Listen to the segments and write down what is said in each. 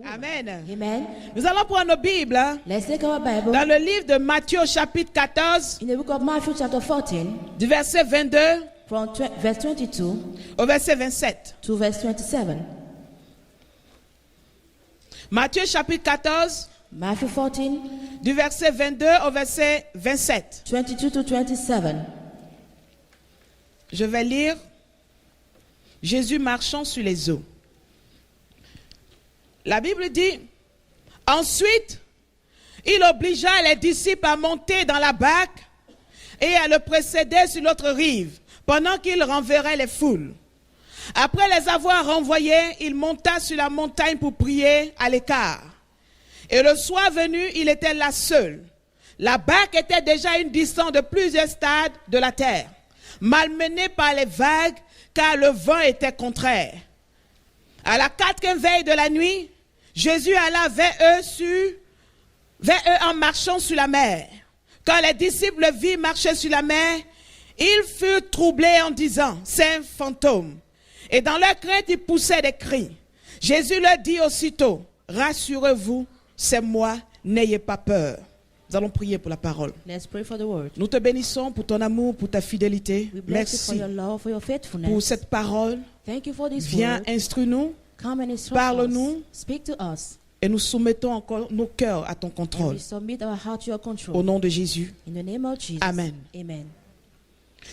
Amen. Amen. Nous allons prendre nos Bibles Let's take our Bible dans le livre de Matthieu au chapitre 14, in the book of Matthew chapter 14 du verset 22 from verse 22 au verset 27. to verse 27. Matthieu chapitre 14, Matthew 14, du verset 22 au verset 27. 22 to 27. Je vais lire Jésus marchant sur les eaux. La Bible dit, ensuite, il obligea les disciples à monter dans la barque et à le précéder sur l'autre rive, pendant qu'il renverrait les foules. Après les avoir renvoyés, il monta sur la montagne pour prier à l'écart. Et le soir venu, il était là seul. La barque était déjà à une distance de plusieurs stades de la terre, malmenée par les vagues, car le vent était contraire. À la 4e veille de la nuit, Jésus alla vers eux en marchant sur la mer. Quand les disciples le virent marcher sur la mer, ils furent troublés en disant, c'est un fantôme. Et dans leur crainte, ils poussaient des cris. Jésus leur dit aussitôt, rassurez-vous, c'est moi, n'ayez pas peur. Nous allons prier pour la parole. Let's pray for the word. Nous te bénissons pour ton amour, pour ta fidélité. We bless you for Merci your love, for your faithfulness. pour cette parole. Thank you for this Viens, word. instruis-nous Come and instruct parle-nous. us. Speak to us. et nous soumettons encore nos cœurs à ton And contrôle. we submit our heart to your control. Au nom de Jésus. In the name of Jesus. Amen. Amen.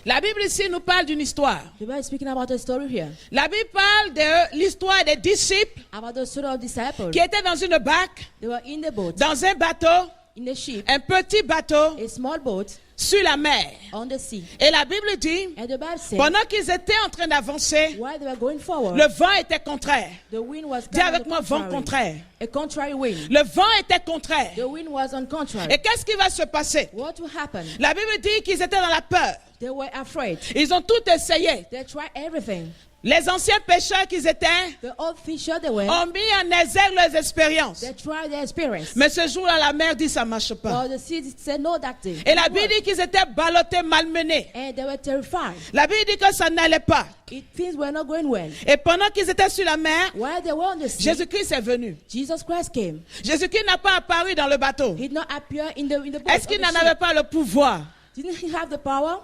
La Bible ici nous parle d'une histoire. The Bible is speaking about a story here. La Bible parle de l'histoire des disciples About the story of disciples. qui étaient dans une barque, They were in the boat. dans un bateau, In the ship. un petit bateau A small boat sur la mer. on the sea. Et la Bible dit, And the Bible says, pendant qu'ils étaient en train d'avancer, while they were going forward, le vent était contraire. the wind was Dis avec moi, vent contraire. A contrary wind. Le vent était contraire. The wind was on contrary. Et qu'est-ce qui va se passer? What will happen? La Bible dit qu'ils étaient dans la peur. They were afraid. Ils ont tout essayé. They tried everything. Les anciens pécheurs qu'ils étaient The old fisher they were. ont mis en exergue leurs expériences. They tried their experience. Mais ce jour-là, la mer dit ça ne marche pas. But the sea said no that day. Et la Bible dit qu'ils étaient ballottés, malmenés. And they were terrified. La Bible dit que ça n'allait pas. Things were not going well. Et pendant qu'ils étaient sur la mer, While they were on the sea, Jésus-Christ est venu. Jesus Christ came. Jésus-Christ n'a pas apparu dans le bateau. He did not appear in the boat. Est-ce qu'il of the n'en ship. avait pas le pouvoir? Didn't he have the power?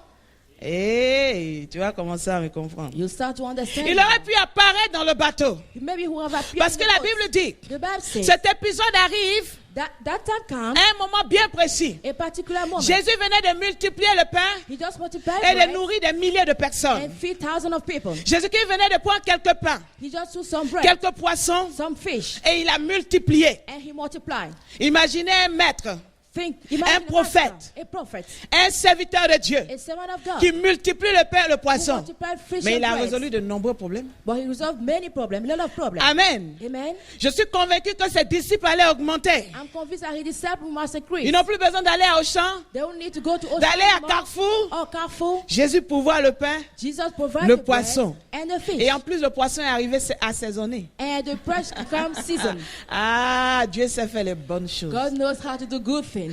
Hey, tu vas commencer à me comprendre. You start to understand. Il aurait pu apparaître dans le bateau. Maybe he would have appeared Parce in que the la boat. Bible dit, The Bible says cet épisode arrive that time comes à un moment bien précis. a particular moment. Jésus venait de multiplier le pain He just multiplied et bread de nourrir des milliers de personnes. and feed thousands of people. Jésus-Christ venait de prendre quelques pains, He just took some bread, quelques poissons some fish, et il a multiplié. and he multiplied. Imaginez un maître, Imagine un the prophète. master, a prophet, un serviteur de Dieu a servant of God, qui multiplie le pain et le who poisson. multiplied fish Mais and il a bread. résolu de nombreux problèmes. But he resolved many problems, a lot of problems. Amen. Amen. Je suis convaincu que ses disciples allaient augmenter. I'm convinced that his disciples must increase. Ils n'ont plus besoin d'aller à Auchan, They don't need to go to Ocean d'aller à anymore, Carrefour. or Carrefour. Jésus pourvoit le pain Jesus provides Le the poisson. bread and the fish. et en plus le poisson est arrivé assaisonné. And the bread becomes seasoned. Ah, Dieu sait faire les bonnes choses. God knows how to do good things.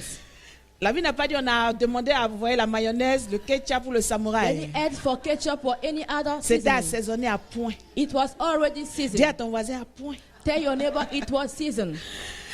La vie n'a pas dit on a demandé à envoyer la mayonnaise, le ketchup ou le Any samouraï. add for ketchup or any other C'était seasoning. assaisonné à point. It was already Dis seasoned. à ton voisin à point. Tell your neighbor it was seasoned.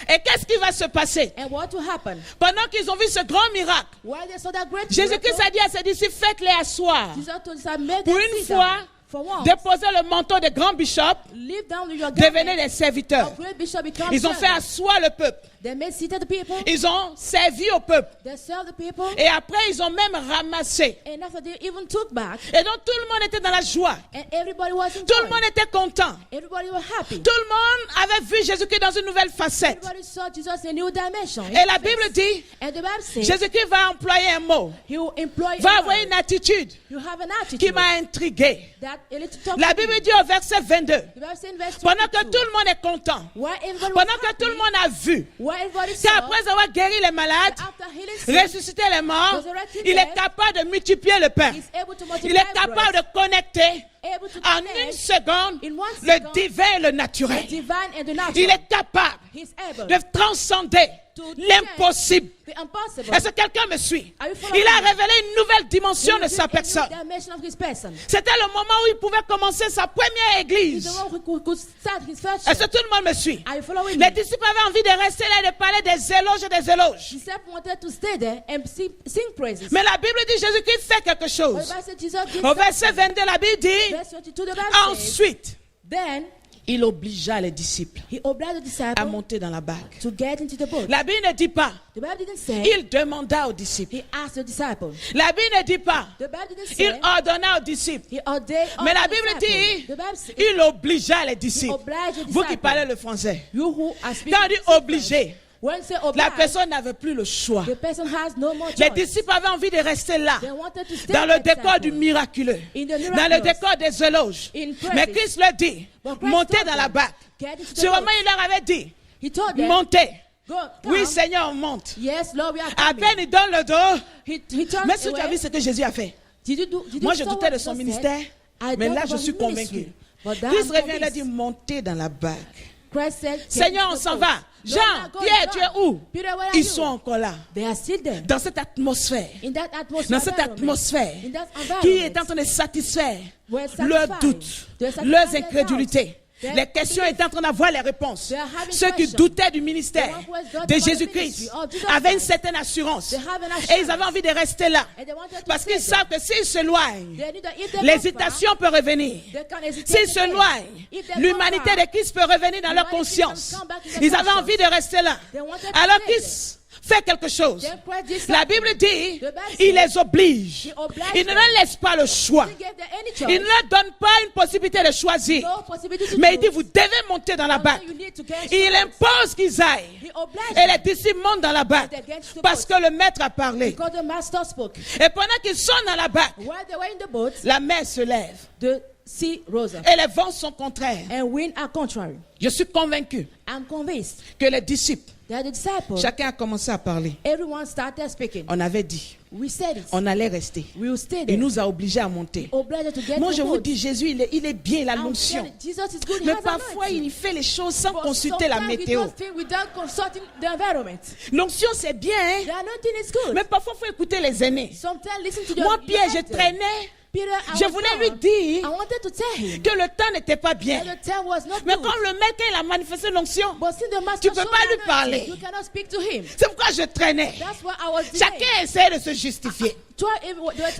Et qu'est-ce qui va se passer? And what will happen? Pendant qu'ils ont vu ce grand miracle, While they saw that great Jésus-Christ miracle, a dit à ses disciples, faites-les asseoir. Jesus told us, make Pour them une sit fois, down. For once, déposez le manteau des grands bishops, leave down with your devenez government. des serviteurs. Of great bishop becomes Ils ont fait servants. asseoir le peuple. They made seated the people. Ils ont servi au peuple. They served the people. Et après, ils ont même ramassé. And after they even took back, Et donc, tout le monde était dans la joie. and everybody was in Tout le joy. monde était content. Everybody was happy. Tout le monde avait vu Jésus-Christ dans une nouvelle facette. Everybody saw Jesus in a new dimension. Et la Bible dit, And the Bible says, Jésus-Christ va employer un mot, he will employ va a avoir word. une attitude You have an qui attitude m'a intrigué. that a little talk La to Bible you. dit au verset 22, The Bible says in verse pendant que 22, tout le monde est content, while everybody was pendant que happy, tout le monde a vu while everybody saw, qu'après avoir guéri les malades, after healing sick, ressuscité les morts, resurrected il dead, est capable de multiplier le pain. he's able to multiply Il est capable bread, de connecter able to en connect une seconde in one le second divin et le the naturel. divine and the natural. Il est capable He's able de transcender to l'impossible. the impossible. Est-ce que quelqu'un me suit? Are you following Il a me? révélé une nouvelle dimension de sa A new personne. dimension of his person. C'était le moment où il pouvait commencer sa première He's église. the one who could start his first Est-ce que church. tout le monde me suit? Are you following Les me? disciples avaient envie de rester là et de parler des éloges et des éloges. Disciples wanted to stay there and sing praises. Mais la Bible dit Jésus-Christ fait quelque But chose. the Bible said Jesus did Au verset something. 22, la Bible dit, Verse 22, the Bible says, ensuite, then il obligea les disciples he obliged the à disciples monter dans la barque. to get into the boat. La Bible ne dit pas, The Bible didn't say il demanda aux disciples. he asked the disciples. La Bible ne dit pas, The Bible didn't il say ordonna aux disciples. he ordained all Mais la the Bible disciples. dit, The Bible says il obligea les he disciples. obliged the Vous qui disciples. parlez le français. You who are speaking Quand on dit French, obligé, when you say la obliged, personne n'avait plus le choix. the person has no more Les choice. disciples avaient envie de rester là, They wanted to stay dans le at that décor du point. miraculeux, In the dans le miraculous. décor des éloges. In praises. Mais Christ leur dit, But Christ montez told dans la them, barque. get into the Sur le moment, boat. il leur avait dit, He told them, montez. go, Oui, come. Seigneur, on monte. Yes, Lord, we are À coming. peine il donne le dos. He turned Mais si tu as away. vu ce que Jésus a fait. Did you Moi, je saw doutais what de son Jesus ministère. said? I Mais doubt là, je about suis his convaincu. ministry. But that Christ I'm revient et il a dit, convinced. montez dans la barque. Christ said, Seigneur, on "Take s'en the va. boat." Jean, Lord, go, Pierre, John. tu es où? Peter, where are Ils you? sont encore là. They are still there. Dans cette atmosphère. In that atmosphere, Dans cette atmosphère in that qui environment, est en train de satisfaire were leurs satisfied. doutes, They're satisfied leurs their incrédulités. doubts. Their Les questions étaient en train d'avoir les réponses. They are having Ceux qui questions. doutaient du ministère The one who has doubted de about the Jésus-Christ ministry of Jesus avaient une Christ. certaine assurance. They have an Et ils avaient envie de rester là. And they wanted to Parce stay qu'ils there. savent que s'ils s'éloignent, They knew that if they l'hésitation peut revenir. go far, they can hesitate S'ils again. s'éloignent, If they go l'humanité far, de Christ peut revenir dans leur humanity conscience. can come back in their Ils avaient conscience. envie de rester là. They wanted to Alors stay Christ fait quelque chose. Then Christ did La something. Bible dit, The Bible il says, les oblige. he obliged Il ne them. leur laisse pas le choix. He gave them any choice. Il ne leur donne pas une possibilité de choisir. No possibility to Mais il dit, choose. vous devez monter dans la And barque. then you need to get Il into the boat. impose qu'ils aillent. He obliged Et them. les disciples montent dans la barque. They get into the Parce boat. que le maître a parlé. Because the master spoke. Et pendant qu'ils sont dans la barque, While they were in the boat, la mer se lève. the sea rose up. Et les vents sont contraires. And wind are contrary. Je suis convaincu I'm convinced que les disciples, that the disciples, chacun a commencé à parler. everyone started speaking. On avait dit, We said it. on allait rester. We will stay Il there. nous a obligés à monter. Obliged to get Moi, to je the vous boat. dis, Jésus, il est bien, il a I'm l'onction. telling you, Jesus is good. He Mais has parfois, anointing. il fait les choses sans But consulter la sometimes he météo. does things without consulting the environment. L'onction, c'est bien, hein? The anointing is good. Mais parfois, il faut écouter les aînés. Sometimes listen to the Moi, Pierre, je elders. traînais. Peter, I Je was voulais gone. lui dire I wanted to tell him que le temps n'était pas bien. that the time was not Mais good. quand le maître il a manifesté l'onction, But since the master tu peux showed pas the lui anointing, parler. you cannot speak to him. C'est pourquoi je traînais. That's why I was delayed. Chacun essayait de se justifier.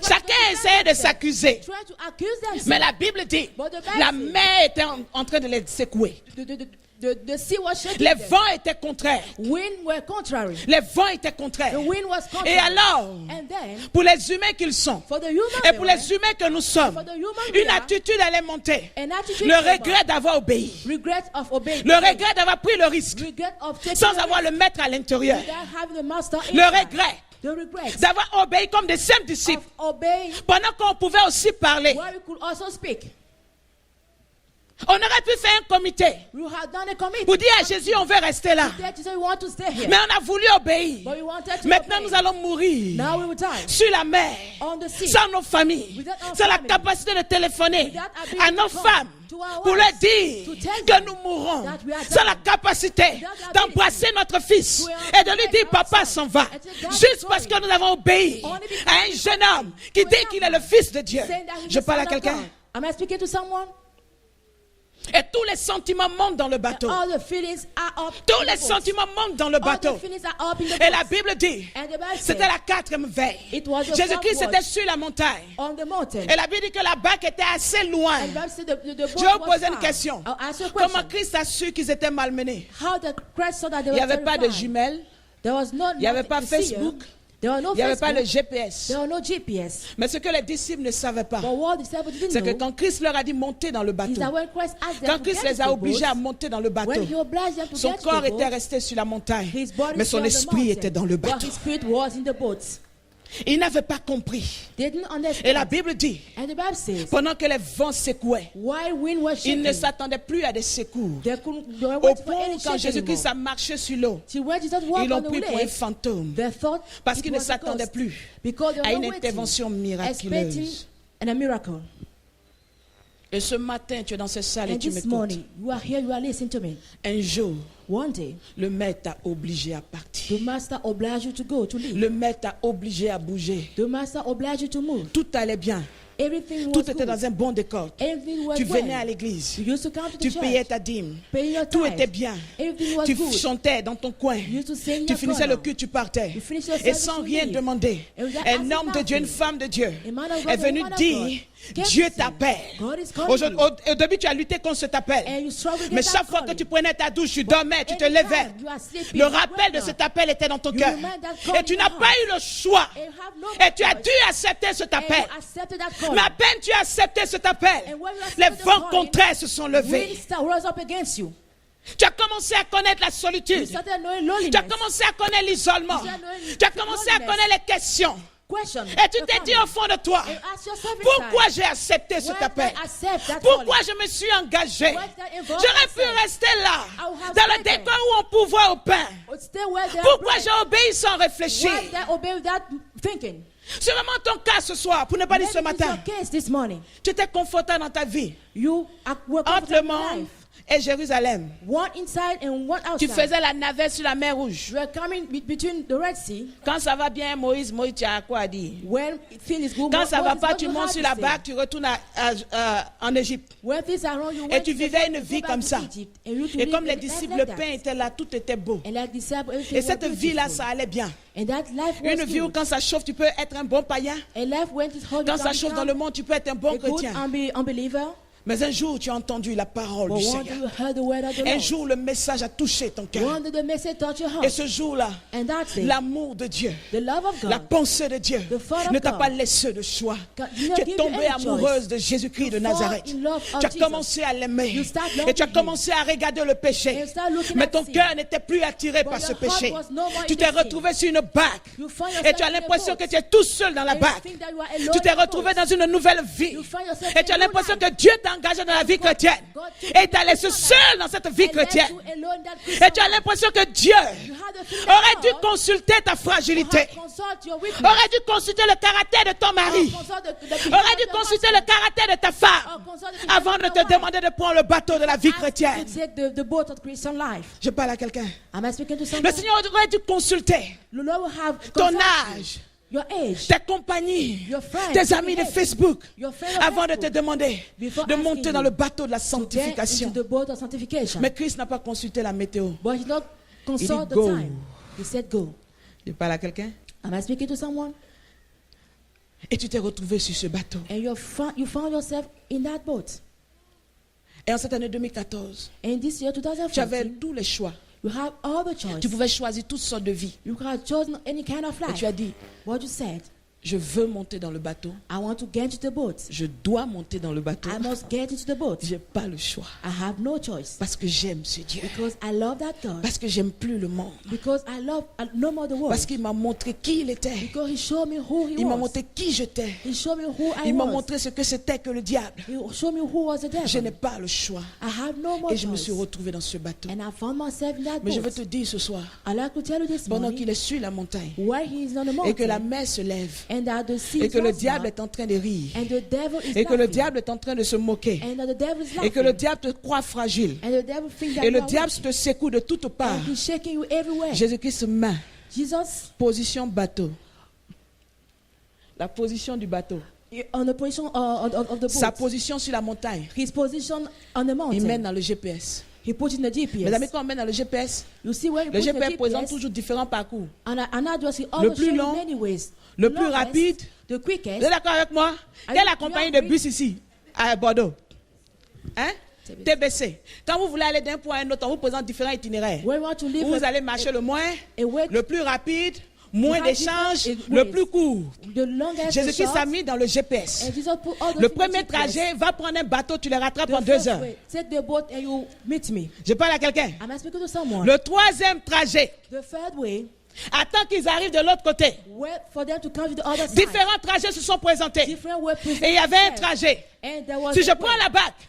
Chacun essayait de s'accuser. Try to accuse themselves. Mais la Bible dit, But the Bible la says- mer était en train de les secouer. The sea was shaking. Les them. vents étaient contraires. Wind were contrary. Les vents étaient contraires. The wind was contrary. Et alors, And then, pour les humains qu'ils sont, for the human et pour we les humains que nous sommes, for the human we une are, attitude allait monter. an attitude Le came regret up. d'avoir obéi. Regret of obeying. Le regret d'avoir pris le risque Regret of taking sans the avoir risk le maître à l'intérieur. without having the master Le inside. regret The regret d'avoir obéi comme des simples disciples of obeying pendant qu'on pouvait aussi parler. where we could also speak. On aurait pu faire un comité We have done a committee. pour dire à Jésus on veut rester là. That you say we want to stay here. Mais on a voulu obéir. But we wanted to Maintenant obey. nous allons mourir Now we will die sur la mer, on the sea. sans nos familles, Without our sans la family. capacité de téléphoner Without ability à nos to come femmes to our pour leur wives, dire to tell que them nous mourrons, that we are sans la dying. capacité Without the d'embrasser notre fils to et de lui dire embrace papa our s'en son. va, And say, "Dad is juste parce going." que nous avons obéi Only because à un jeune homme qui to dit a qu'il est le fils de Dieu. saying that he is Je the parle à son of quelqu'un. God. Am I speaking to someone? Et tous les sentiments montent dans le bateau. All the feelings are up. Tous in les the boat. sentiments montent dans le All bateau. the feelings are up in the Et la boat. Bible dit, And the Bible c'était says, la 4e veille. It was the Jésus-Christ fourth était watch. sur la montagne. On the mountain. Et la Bible dit que la barque était assez loin. And the Bible said the boat Je vais vous was poser une far. question. I'll ask you a Comment question. Christ a su qu'ils étaient malmenés? How the Christ saw that they Il n'y were avait pas de terrified. jumelles, There was no il n'y avait pas nothing to see, Facebook, There was no il n'y avait pas le Facebook. GPS. There was no GPS. Mais ce que les disciples ne savaient pas, But what the disciples didn't c'est que know quand Christ leur a dit monter dans le is bateau, that when Christ asked them quand to Christ get les a into the obligés à boat, monter dans le bateau, when he obliged them to son get to corps the était boat, resté sur la montagne, his body mais son was on the esprit mountain, était dans le but bateau. his spirit was in the boat. Ils n'avaient pas compris. They didn't understand. Et la Bible dit, And the Bible says, pendant que les vents secouaient, while wind was ils ne shaking, s'attendaient plus à des secours. they weren't Au waiting for point any où quand shaking Jésus-Christ a anymore. marché sur l'eau, See, when Jesus ils walked l'ont on the pris pour un lake, fantôme. they thought Parce it qu'ils ne was a s'attendaient ghost. plus Because they à were une waiting, intervention expecting miraculeuse. and a miracle. Et ce matin, tu es dans cette salle et And tu this m'écoutes. morning, you are here, you are listening to me. Un jour, One day, le maître t'a obligé à partir. the master obliged you to go, to leave. Le maître t'a obligé à bouger. The master obliged you to move. Tout allait bien. Everything was Tout était good. dans un bon décor. Everything was Tu venais well. à l'église. You used to come to the Tu payais church. ta dîme. Pay your Tout tithe. était bien. Everything was Tu good. chantais dans ton coin. You used to sing Tu your finissais le corner. culte, tu partais. You finished your Et service, sans you rien leave. demander. And without Un asking homme de Dieu, une nothing. femme de Dieu A man of God, est a venu woman of dire, God. Dieu Get t'appelle. God is calling you. Au début, tu as lutté contre cet appel. And you struggled Mais against chaque that fois que calling. tu prenais ta douche, tu dormais, tu te anytime levais. you are sleeping, Le you rappel de wake cet up. appel était dans ton You cœur. remember that Et calling tu in n'as your pas heart. eu le choix. And you have no Et tu as choice. dû accepter cet And appel. you accepted that calling. Mais à peine tu as accepté cet appel, And when you les accepted the vents calling, contraires se sont levés. winds rose up against you. Tu as commencé à connaître la You solitude. started knowing Tu as loneliness. commencé à connaître l'isolement. Tu as commencé à connaître les questions. Question. Et tu t'es dit au fond de toi, And ask yourself pourquoi inside, j'ai accepté cet why did appel? I accept that Pourquoi calling? je me suis engagé? Why did I involve J'aurais pu myself? rester là, I would have dans le stayed there. décor où on pouvait au pain. Or stay where they are Pourquoi bread. j'ai obéi sans réfléchir? Why did I obey without thinking? C'est vraiment ton cas ce soir, pour ne pas dire ce Maybe it's matin. your case this morning. Tu étais confortable dans ta vie, Were entre le comfortable in monde life. et Jérusalem. One inside and one Tu outside. faisais la navette sur la mer Rouge. You are coming between the Red Sea. Quand ça va bien, Moïse, tu as quoi à dire? When things is good, Quand ça va Moses, pas, what tu you montes have sur to la say? barque, tu retournes en Égypte. When things are wrong, you Et went tu to vivais une go vie back comme to ça. Egypt. And you to Et live comme les a life disciples, like le that. pain était là, tout était beau. And like disciples, everything Et was cette vie-là, beautiful. ça allait bien. And that life was Une vie où good. quand ça chauffe, tu peux être un bon païen. A life when it's hard, Quand you ça can chauffe dans become le monde, tu peux être un bon a good chrétien. unbeliever. Mais un jour, tu as entendu la parole But du one day Seigneur. you heard the word of the Un Lord. jour, le message a touché ton cœur. One day the message touched your Et heart. ce jour-là, And that day, l'amour de Dieu, the love of la God, pensée de Dieu The thought of ne t'a God. pas laissé de choix. God did not Tu es give you tombée any amoureuse choice. de Jésus-Christ de You fall Nazareth. in love of Tu as Jesus. commencé à l'aimer. You start Et tu as loving commencé à regarder le péché. And you start looking Mais at ton sin. cœur n'était plus attiré par your ce heart péché. was no more Tu in t'es the sin. retrouvé sur une barque. You find yourself Et tu as in a l'impression boat. que tu es tout seul dans la And you barque. think that you are alone Tu t'es in the retrouvé boat. dans une nouvelle vie. You find yourself Et tu as in a new l'impression life. que Dieu t'a engagé dans la vie chrétienne. God took Et you t'a to laissé the seul dans cette vie and left chrétienne. you alone in that Et Christian tu as life. l'impression que Dieu You had the feeling aurait that dû God consulter ta fragilité. consult your weakness. Aurait dû consulter le caractère de ton mari. Consult the Aurait dû consulter le caractère de ta femme consult the avant de te demander de prendre le bateau de la vie chrétienne. to take the boat of Christian life. Je parle à quelqu'un. Am I speaking to Le someone? Seigneur aurait dû consulter The Lord will have ton consult âge, your age, tes compagnies, your friends, tes amis de your Facebook, your friend of avant de te Facebook, demander before de asking monter dans you le bateau de la to get sanctification. into the boat of sanctification. Mais Christ n'a pas consulté la météo. But he not consult the go. time. He said go. Je parle à quelqu'un. Am I speaking to someone? Et tu t'es retrouvé sur ce bateau. And you found yourself in that boat. Et en cette année 2014, And this year, tu avais 2014, tous les choix. you have all the choice. Tu pouvais choisir toutes sortes de vies. You could have chosen any kind of Et life. tu as dit, What you said, je veux monter dans le bateau. I want to get into the boat. Je dois monter dans le bateau. I must get into the boat. J'ai pas le choix. I have no choice. Parce que j'aime ce Dieu. Because I love that God. Parce que j'aime plus le monde. Because I no more the world. Parce qu'il m'a montré qui il était. Because he showed me who he Il m'a was. montré qui j'étais. He showed me who I Il m'a was. montré ce que c'était que le diable. He showed me who was the Je n'ai devil. pas le choix. I have no more Et je me choice. suis retrouvé dans ce bateau. And I found myself in that Mais je veux boat. te dire ce soir, I like to tell you this pendant morning, qu'il est sur la montagne while he is on the et que la mountain, mer se lève and that the sea et que le was diable now, est en train de rire and the devil is et que le laughing, diable est en train de se moquer and that the devil is et que le laughing, diable te croit fragile and the devil thinks that et you le are diable weak, te secoue de toutes parts. and he's shaking you everywhere. Jésus-Christ main, Jesus, position bateau. La position du bateau. on the position of the Sa boat, position sur la montagne. his position on the Il mountain, mène dans le GPS. he put in the GPS. Mes amis, quand on mène dans le GPS, You see where he le put GPS the présente GPS, toujours différents parcours. and I just see Le always plus show you long, many ways. le The plus longest, rapide. the quickest. Vous êtes d'accord avec moi? Are Quelle est you- la compagnie you de agree? bus ici, à Bordeaux? Hein? TBC. TBC. Quand vous voulez aller d'un point à un autre, on vous présente différents itinéraires. Where you want to live, Vous allez marcher le moins, a way, le plus rapide, moins have d'échanges, different le ways. plus court. the longest, the Jésus-Christ short, s'est mis dans le GPS. and Jesus put all those Le in the premier GPS. trajet, va prendre un bateau, tu le rattrapes The en 2 first heures. way, take the boat and you meet me. Je parle à quelqu'un. Am I speaking to someone? Le troisième trajet, The third way, attends qu'ils arrivent de l'autre côté. wait for them to come to the other side. Différents trajets se sont présentés. Different way Et il y avait un trajet. And there was Si je a prends way. la barque,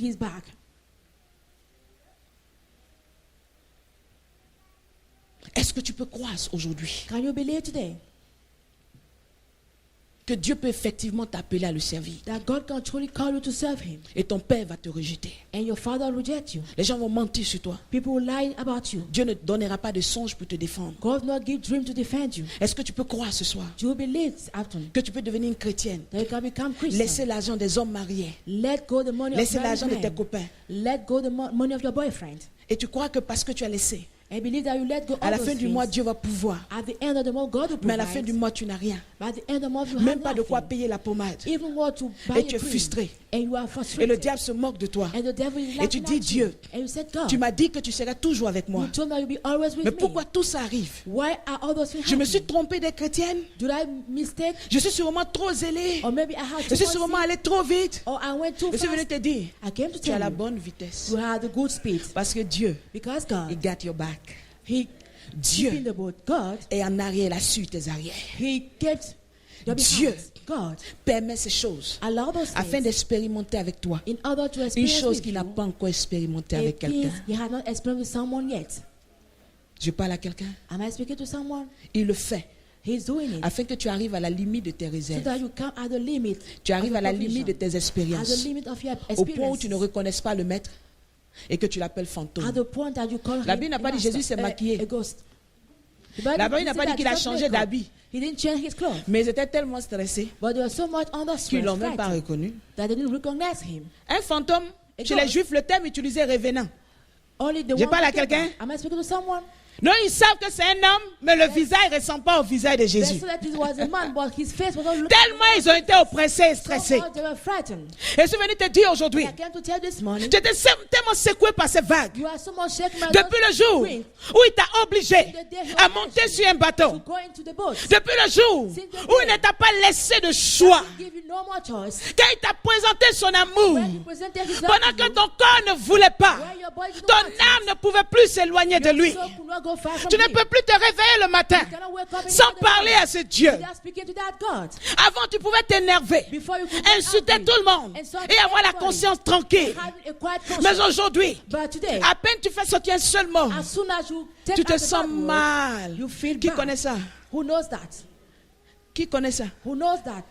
his back. Est-ce que tu peux croire aujourd'hui Can you believe today que Dieu peut effectivement t'appeler à le servir? that God can truly call you to serve Him Et ton père va te rejeter. and your father reject you? Les gens vont mentir sur toi. People will lie about you. Dieu ne te donnera pas de songes pour te défendre. God will not give dream to defend you. Est-ce que tu peux croire ce soir Do you believe this afternoon que tu peux devenir une chrétienne? that you can become Christian? Laisser l'argent des hommes mariés. Let go the money of Laisser married l'argent de tes men. copains. Let go the money of your boyfriend. Et tu crois que parce que tu as laissé, And believe that you let go à all la those fin du things. mois, Dieu va pouvoir. At the end of the month, God will Mais à provide. la fin du mois, tu n'as rien. But at the end of the month, you Même have pas de quoi nothing. payer la pommade. Even what to buy Et tu a es cream. frustré. And you are Et le frustrated. diable se moque de toi. And the devil is Et tu laughing dis, at Dieu, you. And you said, God, tu m'as dit que tu seras toujours avec moi. you told me you'll be always with Mais me. pourquoi tout ça arrive? Why are all those things Je me suis happening? trompé des chrétiennes. Did I mistake? Je suis sûrement trop zélé. Or maybe I had Je too suis much sûrement sin? allé trop vite. Or I went too Je suis venu fast? te dire, I came to tu as tell la you, bonne vitesse. you had the good speed. Parce que Dieu, Because God, il got your back. He keeping Dieu the boat. God, est en arrière, il a su tes arrières. He kept your Dieu behind. God, permet ces choses allow those afin things d'expérimenter avec toi in order to une experience chose with qu'il n'a you pas encore expérimentée a avec quelqu'un. peace you have not experienced with someone yet. Je parle à quelqu'un. Am I speaking to someone? Il le fait He's doing it afin que tu arrives à la limite de tes so réserves. that you come at the limit. Tu of arrives your à la provision, limite de tes at the expériences. limit of your Au point où tu ne experience. reconnaisses pas le maître et que tu l'appelles At fantôme. the point that you call La him Bible n'a a pas dit master, Jésus s'est maquillé. a ghost. The La Bible didn't n'a say pas dit that qu'il a Jesus changé made God. d'habit. He didn't change his clothes. Mais ils étaient tellement stressés But they were so much under qu'ils stress l'ont même pas frightened, reconnu. that they didn't recognize him. Un fantôme, Et chez donc- les Juifs, le terme utilisé revenant. Only the Je one parle à who came quelqu'un? back. Am I speaking to someone? Non, ils savent que c'est un homme, mais le visage ne ressemble pas au visage de They Jésus. saw that it was a man, but his face was not looking Tellement ils ont été oppressés et so stressés. much they were frightened. Et je suis venu te dire aujourd'hui, I came to tell you this morning, j'étais tellement secoué par ces vagues. you are so much shaken by Depuis le those jour winds où il t'a obligé à monter sur un to bateau. go into the boat. Depuis le jour où il ne t'a pas laissé de choix. He give you no more choice. Quand il t'a présenté son amour. When he presented his love Pendant to que you, ton corps ne voulait pas. when your body didn't Ton want it, âme ne pouvait plus s'éloigner de your lui. soul could not go far from Tu ne him. peux plus te réveiller le matin You cannot wake up in sans the parler morning à ce Dieu. without speaking to that God. Avant, tu pouvais t'énerver, Before you could get insulter angry tout le monde insult et avoir la everybody, conscience tranquille. having a quiet Mais conscience. aujourd'hui, But today, à peine tu fais sortir un seul mot, as soon as you take tu te out the sens bad word, mal. you feel Qui bad. connaît ça? Who knows that? Qui connaît ça? Who knows that?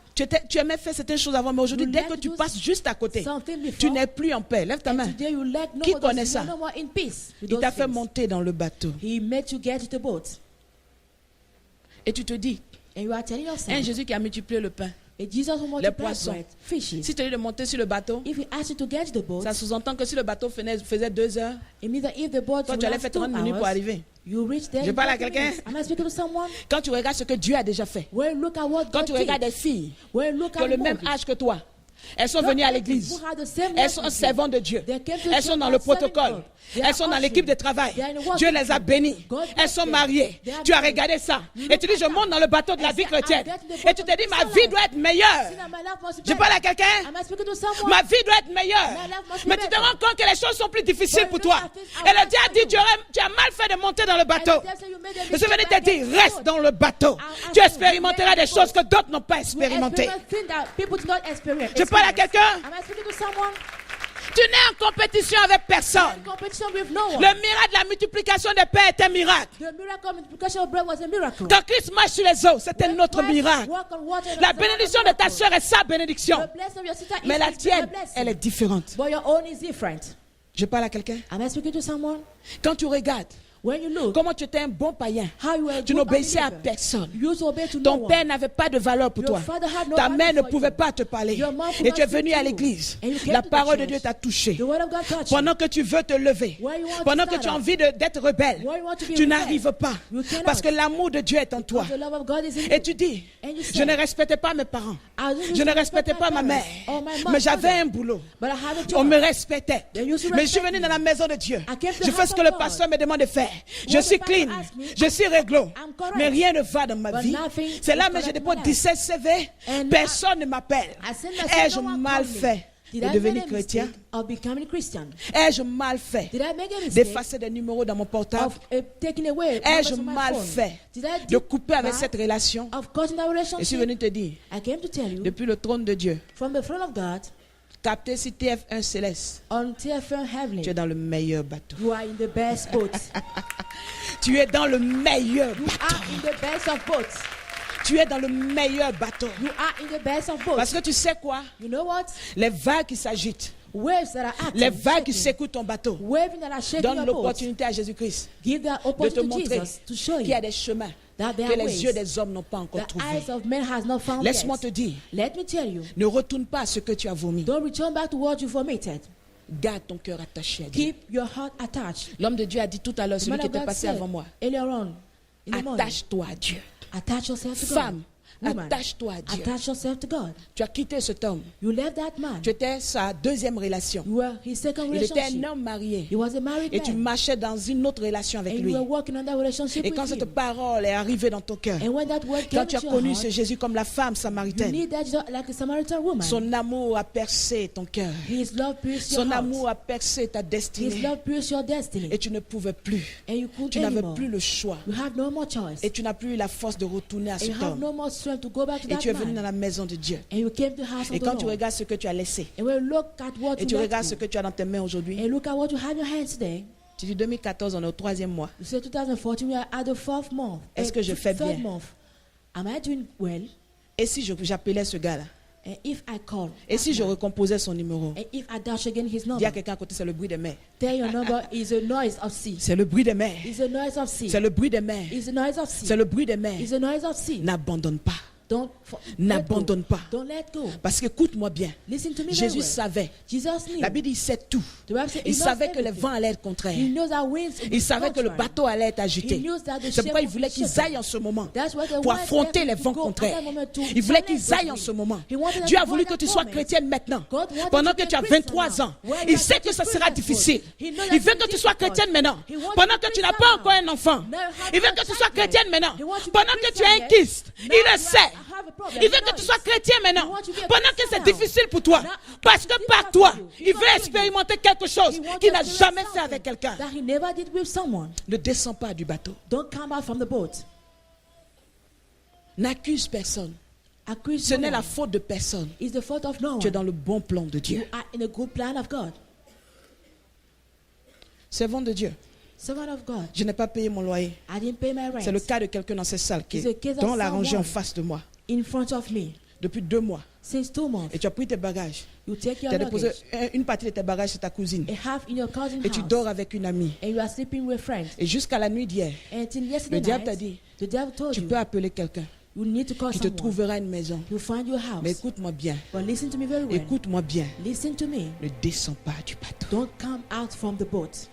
Tu aimais faire certaines choses avant, mais aujourd'hui, You dès like que to tu do passes juste à côté, something before, tu n'es plus en paix. Lève ta main. today you let no Qui more connaît those- ça? no more in peace with Il those t'a fait things. monter dans le bateau. He made you get to the boat. Et tu te dis, And you are telling un yourself, Jésus qui a multiplié le pain. a Jesus who multiplied poissons. bread, fishes. Si tu te dis de monter sur le bateau, If he asked you to get to the boat, ça sous-entend que si le bateau faisait 2 heures, it means that if the boat toi will tu allais last faire 2 30 minutes pour hours, arriver. you reach there Je in parle à 30 quelqu'un? minutes. Am I speaking to someone? Quand tu regardes ce que Dieu a déjà fait, When you look at what quand God tu regardes did, des filles when you look qui ont at le même Moses, âge que toi, elles sont not venues à only l'église, who had the same elles life sont with you, servantes de Dieu, they came to elles sont church dans le and serving protocole, God. They elles are sont dans ushering. l'équipe de travail. They are in the work Dieu les a team. bénies, God elles bless sont them. mariées. They are Tu as married. regardé ça You et tu dis look je at monte dans le bateau de la and vie say, I'm chrétienne getting the et boat tu of te dis the ma Christian vie life. doit être meilleure. See that my life must be Je better. parle à quelqu'un? Am I speaking to someone? Ma vie doit être meilleure. My life must be Mais tu te better. rends compte que les choses sont plus difficiles But pour you know toi. that things are Et le hard diable for dit you. tu as mal fait de monter dans le And bateau. the devil say you made a Je suis venu mistake te by dire, getting reste boat. dans le bateau. I- Tu I- expérimenteras des choses que d'autres n'ont pas You expérimentées. experience things that people do not experience. Je parle à quelqu'un? Am I speaking to someone? Tu n'es en compétition avec In personne. competition with no one. Le miracle de la multiplication des pains est un miracle. The miracle multiplication of bread was a miracle. Quand Christ marche sur les eaux, c'était When notre Christ miracle. walked on water, La it was a bénédiction de ta miracle. soeur est sa bénédiction. The blessing of your sister is Mais la his tienne, blessing. elle est différente. But your own is different. Je parle à quelqu'un? Am I speaking to someone? Quand tu regardes When you look, comment tu étais un bon païen, how you were a tu good n'obéissais à unbeliever. personne. You used to obey to no Ton one. père n'avait pas de valeur pour Your toi. father had no Ta value mère ne for pouvait you. pas te parler. Your mom could Et not tu es speak venu to à you. l'église. And you came La to the parole de church. Dieu t'a touché. The word of God touched you. Pendant que tu veux te lever, Where you want to pendant que stand tu as up. envie d'être rebelle, Where you want to be tu rebel. n'arrives pas. You cannot. Parce que l'amour de Dieu est en toi. The love of God is in Et you. tu dis, And you je say, ne respectais pas mes parents. I didn't Je ne respect respectais my pas ma mère. parents or my mom, Mais j'avais father. un boulot. But I had a On job. me respectait. They used to Mais je suis respect venu me. dans la maison de Dieu. I came to Je the fais house ce que of le God. pasteur me demande de faire. Je What suis the pastor clean. asked me, Je suis réglo. I'm correct. Mais rien ne va dans ma But vie. nothing C'est là is mais je correct in dépose my life. 17 CV. And Personne ne m'appelle. I send my Ai-je no one mal called me. fait Did de I devenir make a chrétien? mistake of becoming Christian? Ai-je mal fait Did I make a mistake d'effacer des numéros dans mon portable? of taking away Ai-je numbers from my mal phone? fait Did I de do couper avec bad cette relation? of cutting that Je suis relationship? venu te dire, I came to tell you depuis le trône de Dieu, from the throne of God, Capté sur TF1 Céleste. On TF1 Tu es Heavenly. dans le meilleur bateau. You are in the best boat. Tu es dans le meilleur You bateau. are in the best of boats. Tu es dans le meilleur bateau. You are in the best of Parce boats. que tu sais quoi? You know what? Les vagues qui s'agitent, Waves that are acting, les vagues qui shaking. secouent ton bateau, Waving that are shaking donnent your boat. l'opportunité à Jésus-Christ Give that de te opportunity to montrer Jesus to show qu'il y a you des chemins that there que are les ways yeux des hommes n'ont pas encore the trouvés. eyes of men has not found Laisse-moi te yet. dire, Let me tell you, ne retourne pas à ce que tu as vomi. don't return back to what you vomited. Garde ton cœur attaché à Dieu. Keep your heart attached. L'homme de Dieu a dit tout à l'heure, The celui man qui of était God passé said avant moi, earlier on in the morning, attache-toi à Dieu. attach yourself to God. Femme, Woman, attache-toi à Dieu. attach yourself to God. Tu as quitté cet homme. You left that man. Tu étais sa deuxième relation. You were his second Il était un relationship. homme marié. He was a married Et tu man. marchais dans une autre relation avec And lui. you were working on that relationship Et quand with cette him. parole est arrivée dans ton cœur, And when that word quand came tu as to your connu heart, ce Jésus comme la femme you samaritaine, need that Jesus like a Samaritan woman. son amour a percé ton cœur. His love pierced your Son heart. amour a percé ta His destinée. love pierced your destiny. Et tu ne pouvais plus. And you couldn't Tu n'avais anymore. plus le choix. You have no more choice. Et tu n'as plus eu la force de retourner à And you cet have homme. no more strength to go back to Et that tu es venu dans man. la maison de Dieu. And you came to the house Et of the quand tu Lord. regardes ce que tu as laissé, And when you look at what et you tu left regardes ce me, que tu as dans tes mains aujourd'hui, and look at what you have in your hands today. tu dis 2014, on est au 3e mois. You say 2014, we are at the 4th month. Est-ce que je fais third bien? month. Am I doing well? Et si j'appelais ce gars-là? And if I call, Et si je that man, recomposais son numéro? and if I dash again his Dis à number, quelqu'un à côté, c'est le bruit des mers. tell your number is a noise of sea. C'est le bruit des mers. It's a noise of sea. C'est le bruit des mers. It's a noise of C'est sea. le bruit des mers. It's a noise of sea. N'abandonne pas. Don't N'abandonne pas. Don't let go. Parce qu'écoute-moi bien. Listen to me very Jésus well. savait. Jesus knew. La Bible dit, il sait tout. The Bible says he Il knows savait que les everything. vents allaient être contraires. He knows that winds Il savait que le contrary. bateau allait être He agité. knows that the C'est pourquoi il ship voulait was qu'ils shaken. aillent en ce moment That's why the pour word affronter led les him vents to go contraires. at that moment to Il voulait challenge qu'ils aillent the en wind. ce moment. He wanted them Dieu to a go voulu at que that tu sois moment. chrétienne maintenant. God wanted Pendant to que be tu as a Christian 23 ans. now. When Il you sait are que ça 23 sera years difficile. old, he knows Il that veut it's que tu sois difficult. chrétienne maintenant. He wants Pendant you to que be tu n'as pas Christian encore now. un enfant. Now you have Il veut no que tu sois child chrétienne yet. maintenant. He wants you to be Pendant que tu as un Christian yet. kyste. Now Il le you sait. have a problem. Il He veut que tu knows. sois chrétien He maintenant. wants you to be a Pendant que Christian c'est now. difficile pour toi. Now, Parce que it's par difficult toi, for you. il Because veut you. expérimenter quelque chose He wants qu'il to n'a experience jamais fait something avec quelqu'un. that he never did with someone. Ne descends pas du bateau. Don't come out from the boat. N'accuse personne. Accuse Ce no n'est one. la faute de personne. It's the fault of no Tu es one. dans le bon plan de You Dieu. are in a good plan of God. Servant de Dieu. Servant of God. Je n'ai pas payé mon loyer. I didn't pay my rent. C'est le cas de quelqu'un dans cette salle qui It's a est case of dans la rangée en someone. face de moi In front of me. depuis 2 mois. Since 2 months. Et tu as pris tes bagages. You take Tu your as déposé luggage une partie de tes bagages chez ta cousine. and half in your cousin's Et tu house. dors avec une amie. And you are sleeping with friends. Et jusqu'à la nuit d'hier, Until yesterday le diable night, t'a dit, the devil told tu you, peux appeler quelqu'un you need to call qui te someone. trouvera une maison. You'll find your house. Mais écoute-moi bien. But listen to me very well. Écoute-moi bien. Listen to me. Ne descends pas du bateau. Don't come out from the boat.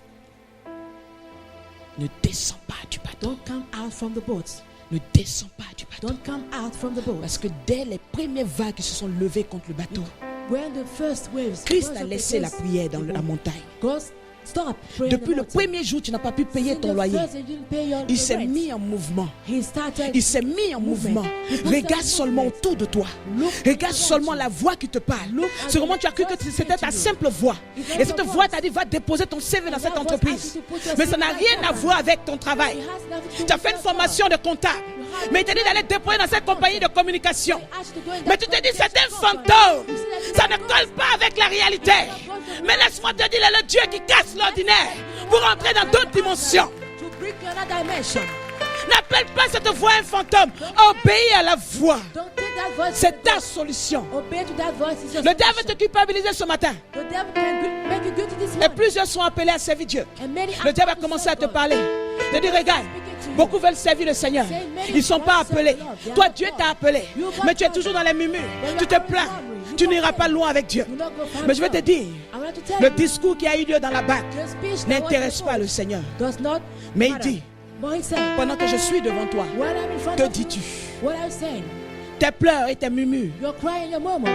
Ne descends pas du bateau. Don't come out from the boat. Ne descends pas du bateau. Don't come out from the boat. Parce que dès les premières vagues qui se sont levées contre le bateau, When the first waves, Christ rose a up laissé la against prière dans the la boat, montagne. God stop praying Depuis in the le mountain. premier jour, tu n'as pas pu payer Since ton the loyer. first you didn't pay your Il s'est rent. mis en mouvement. He started. Il s'est mis en Movement. mouvement. He put Regarde some seulement movement. autour de toi. Look Regarde around seulement you. la voix qui te parle. Look at C'est comment the tu as cru que voice c'était ta speaking to you. simple voix. It's not Et cette your voix voice. t'a dit, va déposer ton CV dans And cette that voice entreprise. asked you to put your Mais ça CV n'a in rien that à company. voir avec ton travail. It has nothing to do Tu as with fait une your job. formation de comptable. Mais il t'a dit d'aller déposer dans cette compagnie de communication. Mais tu te dis, c'est un fantôme. Ça ne colle pas avec la réalité. Mais laisse-moi te dire, il est le Dieu qui casse l'ordinaire pour entrer dans d'autres dimensions. To bring you another dimension. N'appelle pas cette voix un fantôme. Obéis à la voix. Don't take that voice. C'est ta solution. Obey to that voice. It's your Le diable solution. veut te culpabiliser ce matin. The devil can make you guilty this Et morning. plusieurs sont appelés à servir Dieu. And many Le are diable a called to commencé à serve te God. parler. Il te dit, regarde, beaucoup veulent servir le Seigneur. Ils ne sont pas appelés. Toi, Dieu t'a appelé. Mais tu es toujours dans les murmures. Tu te plains. Tu n'iras pas loin avec Dieu. You not go far Mais je vais from. te dire, I want to tell le you, discours qui a eu lieu dans la barque the speech that n'intéresse was pas le told Seigneur. does not Mais il matter. dit, But he said, pendant que je suis devant toi, when I'm in front que of you, dis-tu? what are you saying? Tes pleurs et tes murmures Your cry and your murmur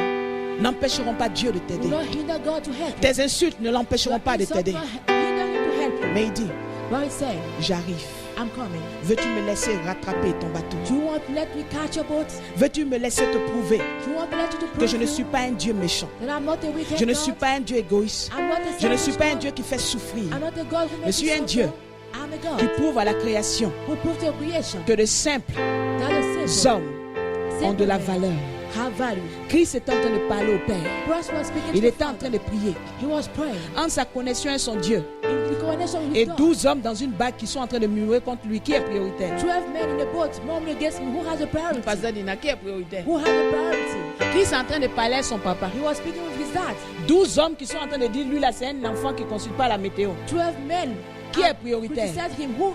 n'empêcheront pas Dieu de will t'aider. not hinder God to help you. Tes insultes ne l'empêcheront pas de Your insult t'aider. will hinder him to help you. Mais il dit, But he said, j'arrive. I'm coming. Veux-tu me laisser rattraper ton bateau? Do you want to let me catch your boat? Veux-tu me laisser te prouver Do you want to let you to que prove je ne you suis pas un Dieu méchant? that I'm not a wicked Je ne God? suis pas un Dieu égoïste. I'm not a Je ne suis selfish pas un God. Dieu qui fait souffrir. I'm not a God who makes suis you un suffer. Dieu I'm a Qui God prouve à la création who proved your creation que de simples that the simple hommes ont de la men valeur. have value. Christ était en train de parler au Père. Christ was speaking Il to the était en train de Father. prier. He was praying. Entre sa connexion et son Dieu. In the connection with Et God. 12 hommes dans une barque qui sont en train de murmurer contre lui. Qui est prioritaire? 12 men in the boat murmuring against him. Who has a priority? Pasteur Dina, qui est prioritaire? Who has a priority? Christ est en train de parler à son papa. He was speaking with his dad. 12 hommes qui sont en train de dire, lui là c'est un enfant qui ne consulte pas la météo. 12 men. Qui est prioritaire? Criticized him. Who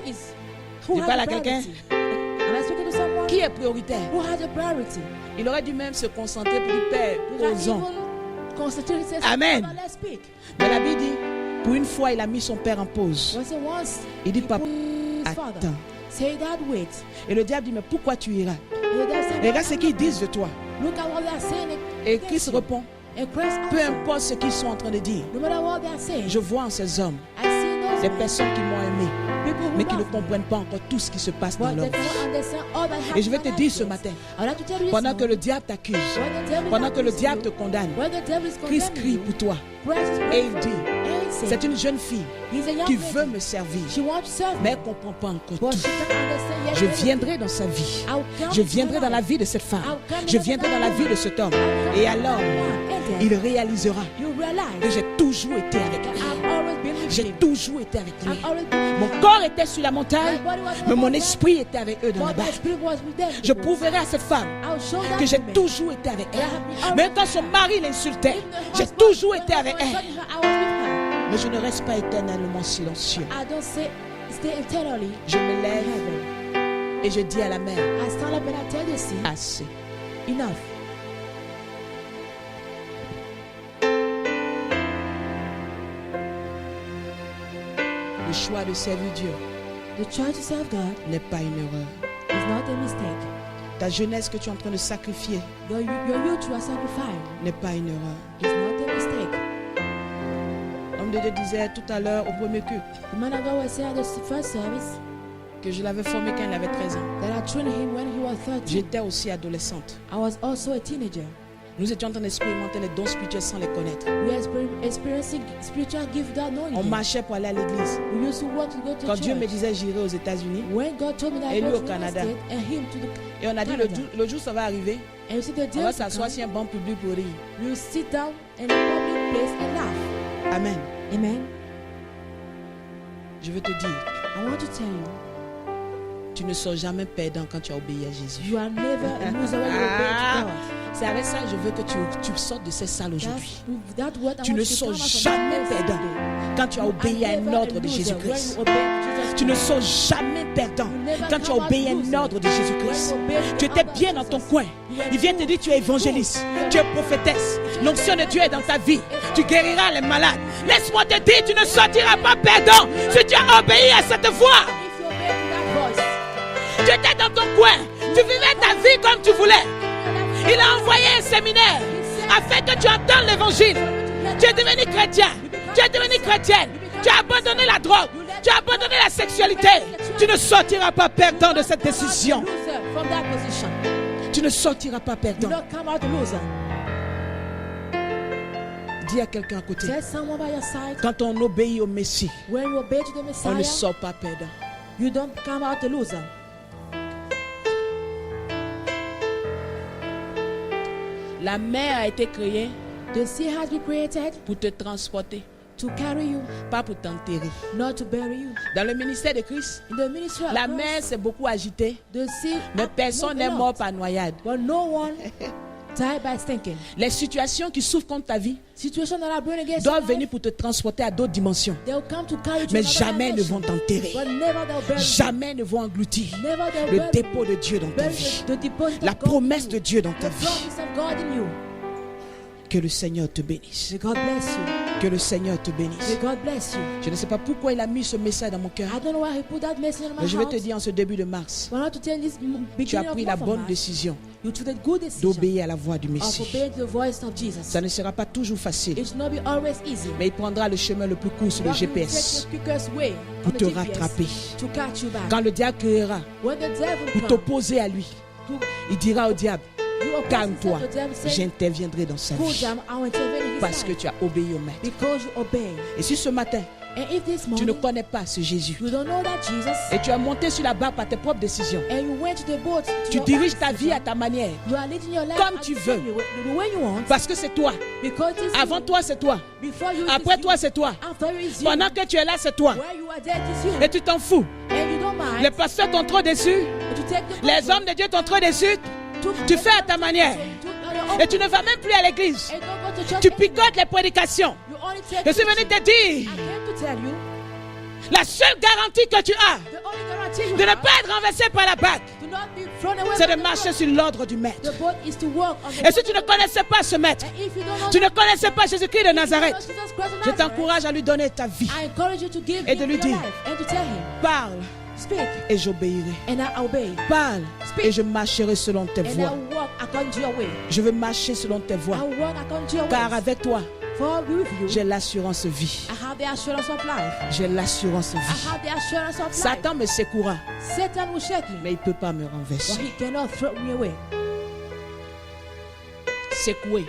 Tu has parles a à quelqu'un? priority? Am I speaking to someone? Qui est prioritaire? Who has a priority? Il aurait dû même se concentrer pour dire, Père, You can posons. even concentrate and say, Amen. "Father, let's speak." Mais la Bible dit, pour une fois, il a mis son père en pause. Once Il dit, he papa, put his father, attends. say that, wait. Et le diable dit, mais pourquoi tu iras? And the dad said, Et regarde ce qu'ils disent de toi. look at what they are saying. Et against Christ you. répond, And Christ peu answered, importe ce qu'ils sont en train de dire, no matter what they are saying, je vois en ces hommes I see those des men, personnes qui m'ont aimé, people who mais qui ne love me, comprennent pas encore tout ce qui se passe dans but leur they vie. cannot understand all that Et je vais happens te in dire their ce lives. matin, I would like to tell you this pendant que morning, le diable t'accuse, when the devil pendant que le accuses diable you, te condamne, when the devil is Christ condemning crie you, pour toi. Christ is Et praying il for dit, you. And he said, c'est une jeune fille he's a young qui lady. veut me servir, She wants to serve mais me, elle ne comprend pas encore but tout. she can't understand yet Je everything. viendrai dans sa vie. I'll come Je into viendrai her dans la life. vie de cette femme. I'll come Je into viendrai her dans la life. vie de cet homme. I'll come Et into alors, her life. And il then réalisera you que realize j'ai toujours été avec that lui. I've always been with J'ai him. toujours été avec lui. I've always been with Mon him. corps était sur la montagne, My body was on mais the mon mountain, esprit était avec eux dans la but my barque. spirit was with them. Je prouverai à cette femme I'll show that que j'ai woman. toujours été avec that I have been elle. always Même quand son mari l'insultait, Even the j'ai husband, toujours when été I avec was elle. talking to her, I was with her. Mais je ne reste pas éternellement silencieux. I don't stay eternally Je me in lève heaven. et je dis à la mer, I stand up and I tell the sea, assez. enough. Le choix de servir Dieu The choice to serve God n'est pas une erreur. is not a mistake. Ta jeunesse que tu es en train de sacrifier Your youth you are sacrificing n'est pas une erreur. is not a mistake. L'homme de Dieu disait tout à l'heure au premier culte The man of God was saying at the first service que je l'avais formé quand il avait 13 ans. that I trained him when he was 13. J'étais aussi adolescente. I was also a teenager. Nous étions en train d'expérimenter les dons spirituels sans les connaître. We are experiencing spiritual gift without knowing On him. marchait pour aller à l'église. We used to walk to go to Quand church. Dieu me disait j'irai aux États-Unis, When God told me that Et I lui go au to the Canada. States and him to the et on a dit Canada. le jour ça va arriver, And you see the on day va will s'asseoir come, sur un banc public pour rire. you will sit down in a public place and laugh. Amen. Amen. Je veux te dire, I want to tell you, tu ne sors jamais perdant quand tu as obéi à Jésus. you are never a loser when you obey to God. C'est avec ça que je veux que tu sortes de ces salles aujourd'hui. That's what I Tu want ne you to sors come out from jamais that place perdant today. quand tu as You obéi à are un never ordre a de loser Jésus-Christ. when you obey Jesus Tu ne Christ. sors jamais perdant quand tu as obéi à un ordre de Jésus-Christ. Tu étais bien dans ton coin. Il vient te dire tu es évangéliste, tu es prophétesse. L'onction de Dieu est dans ta vie. Tu guériras les malades. Laisse-moi te dire, tu ne sortiras pas perdant si tu as obéi à cette voix. If you obey to that voice, Tu étais dans ton coin. Tu vivais ta vie comme tu voulais. Il a envoyé un séminaire afin que tu entendes l'évangile. Tu es devenu chrétien. Tu es devenu chrétienne. Tu as abandonné la drogue. Tu as abandonné la sexualité. Tu ne sortiras pas perdant de cette décision. loser from that position. Tu ne sortiras pas Do perdant. not come out a loser. Dis à quelqu'un à côté. Tell someone by your side, Quand on obéit au Messie, when you obey to the on ne Messiah, sort pas perdant. you don't come out a loser. La mer a été créée The sea has been created pour te transporter, to carry you, pas pour t'enterrer. not to bury you. Dans le ministère de Christ, In the ministry of la Christ, mer s'est beaucoup agitée, the sea mais personne n'est mort par noyade. but no one died by stinking. Les situations qui souffrent contre ta vie Situations that are burning against doivent your venir life, pour te transporter à d'autres dimensions. they'll come to carry you to Mais another jamais ne dimension. vont t'enterrer. But never they'll bury you. Jamais ne vont engloutir Never they'll le bury dépôt de Dieu dans ta bury vie. the deposit La of God in promesse you. de Dieu dans ta The vie. promise of God in you. Que le Seigneur te bénisse. May God bless you. Que le Seigneur te bénisse. May God bless you. Je ne sais pas pourquoi il a mis ce message dans mon cœur. I don't know why he put that message in my Mais je vais heart. te dire en ce début de mars, But I want to tell you this tu as beginning of pris la month of bonne March, décision you took the good decision d'obéir à la voix du of Messie. obeying the voice of Jesus. Ça ne sera pas toujours facile, It should not be always easy. mais il prendra le chemin le plus court sur le But he will take GPS the quickest way pour on the te GPS rattraper. to catch you back. Quand le diable criera When the devil pour comes, t'opposer à lui, to il dira au diable, you oppose calme-toi, yourself, the devil says, j'interviendrai dans sa cool vie down, I will intervene in his parce que life tu as obéi au maître. because you obey. Et si ce matin, And if this tu ne morning connais pas ce Jésus you don't know that Jesus, et tu es monté sur la barque par tes propres décisions, and you went to the boat, to tu your diriges own ta vie à decision, ta manière, you are leading your life comme as tu you veux. the way you want, parce que c'est toi. because it's Avant you. toi, c'est toi. Before you, Après it's toi, you. c'est toi. After you, it's you. Pendant que tu es là, c'est toi. Where you are there, it's you. Et tu t'en fous. And you don't mind Les pasteurs t'ont trop déçu. to take the Les control. hommes de Dieu t'ont trop déçu. To- Tu fais à ta manière. So you took on your own. Et tu ne vas même plus à l'église. And don't go to church Tu anymore. picotes les prédications. You only take Je suis venu preaching. te dire, I came to tell you, la seule garantie que tu as the only guarantee you de ne have pas être renversé par la bague, to not be thrown away c'est by de the marcher boat. sur l'ordre du maître. The boat is to walk on the Et si tu ne connaissais pas ce maître, And if you don't know tu ne connaissais pas Jésus-Christ de if you don't Nazareth, know Jesus Christ of je Nazareth, t'encourage à lui donner ta vie. I encourage you to give Et de him lui your dire, life and to tell him, Parle speak et j'obéirai. and I obey. Parle Speak. et je marcherai selon tes And I voies. walk according to your way. Je veux marcher selon tes I voies. walk according to your Car ways. avec toi, For with you, j'ai l'assurance vie. I have the assurance of life. J'ai l'assurance I vie. have the assurance of life. Satan me secouera, Satan will shake me, mais il ne peut pas me but renverser. he cannot throw me away. Secoué,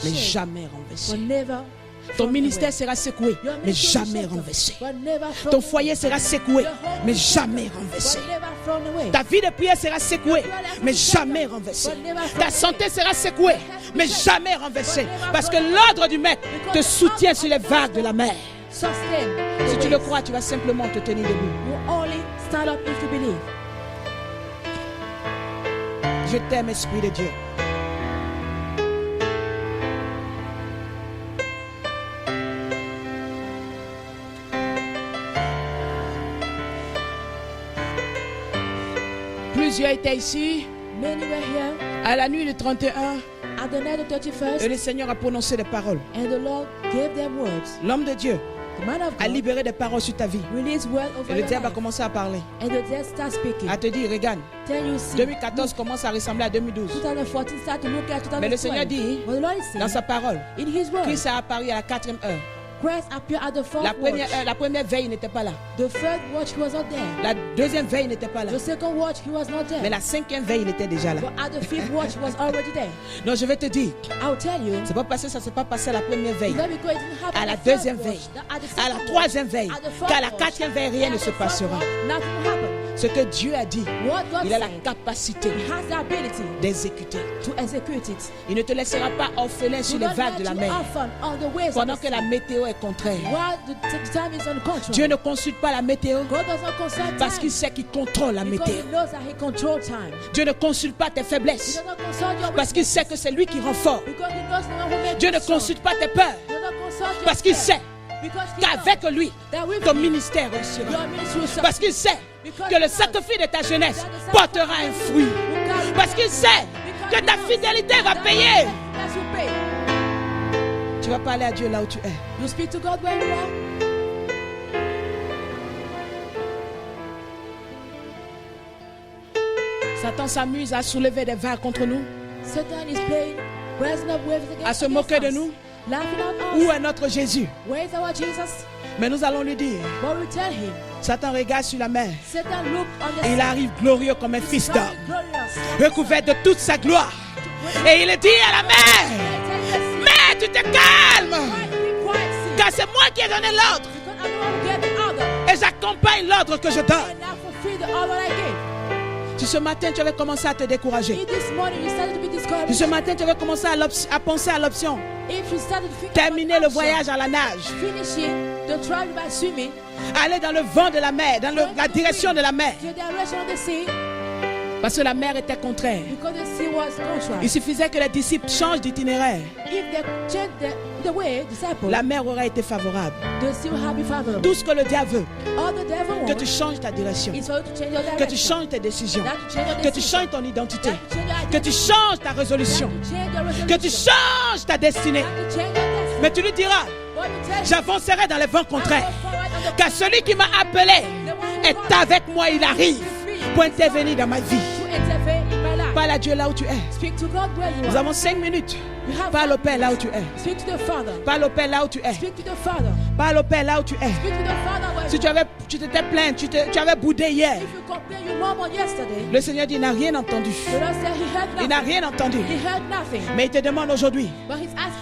mais Shake. jamais renversé. But never Ton thrown ministère away. sera secoué, Your mais ministry will jamais shake, renversé. but never thrown Ton away. foyer sera secoué, Your home mais will shake, jamais renversé. but never thrown away. Ta vie de prière sera secouée, mais jamais renversée. Ta santé sera secouée, mais jamais renversée. Parce que l'ordre du maître te soutient sur les vagues de la mer. Sustain Si the tu le ways. crois, tu vas simplement te tenir debout. You only stand up if you believe. Je t'aime, Esprit de Dieu. Plusieurs étaient ici Many were here à la nuit du 31 at the night of et 31st, le Seigneur a prononcé des paroles. and the Lord gave them words. L'homme de Dieu The man of a God libéré des paroles sur ta vie. released word over Et le your diable a life, commencé à parler, and the dead start speaking. à te dire, regarde, Then you see, 2014 commence à ressembler à 2012. 2014 start to look at 2012. Mais le Seigneur dit, But the Lord is dans saying, sa parole, in His word, Christ a apparu à la 4e heure. Christ appeared at the fourth La première watch. heure, la première veille, il n'était pas là. The third watch, he was not there. La deuxième veille, il n'était pas là. The second watch, he was not there. Mais la 5e veille, il était déjà là. But at the fifth watch, he was already there. Donc je vais te dire, I'll tell you, c'est pas passé, ça s'est pas passé à la première veille, that because it didn't happen à la at the third deuxième watch, veille, that at the à la second troisième watch, veille, at the fourth qu'à la watch, 4e veille, rien and ne at se the fourth passera. watch, nothing will happen. Ce que Dieu a dit, What God il a la said, capacité He has the ability d'exécuter. to execute it. Il ne te laissera pas orphelin sur Do les not vagues let de la you mer orphan on the waves of pendant the que la sea. météo est contraire. While the time is on the contrary. Dieu ne consulte pas la météo God does not consult parce time qu'il sait qu'il contrôle la because météo. He knows that He controls time. Dieu ne consulte pas tes He faiblesses does not consult your parce qu'il weakness sait que c'est lui qui rend fort. because He knows no one who makes Dieu ne you strong. consulte pas tes peurs He does not consult your parce qu'il fear sait because He qu'avec knows lui, that with ton you, ministère réussira. your ministry will succeed. Parce qu'il sait que le sacrifice de ta jeunesse portera un fruit. Parce qu'il sait que ta fidélité va payer. Yes, you pay. Tu vas parler à Dieu là où tu es. You speak to God where you are. Satan s'amuse à soulever des vagues contre nous, Satan is playing, raising up waves à against se moquer de us, nous. laughing at us. Où est notre Jésus? Where is our Jesus? Mais nous allons lui dire, But we tell him, Satan regarde sur la mer. Satan, look on the Et il arrive glorieux comme un fils d'homme, glorious. recouvert de toute sa gloire. Et il dit à la mer, mais tu te calmes, car c'est moi qui ai donné l'ordre. Et j'accompagne l'ordre que je donne. Si ce matin tu avais commencé à te décourager, si ce matin tu avais commencé à penser à l'option, terminer le voyage à la nage, aller dans le vent de la mer, dans la direction de la mer, parce que la mer était contraire. Il suffisait que les disciples changent d'itinéraire. La mer aura été favorable. Tout ce que le diable veut, que tu changes ta direction, que tu changes tes décisions, que tu changes ton identité, que tu changes ta résolution, que tu changes ta destinée. Mais tu lui diras, j'avancerai dans les vents contraires, car celui qui m'a appelé est avec moi, il arrive pour intervenir dans ma vie. Parle à Dieu là où tu es. Nous avons 5 minutes. Parle au Père là où tu es. Parle au Père là où tu es. Parle au Père là où tu es. Si tu t'étais plaint, tu avais boudé hier, le Seigneur dit, il n'a rien entendu. Il n'a rien entendu. Mais il te demande aujourd'hui,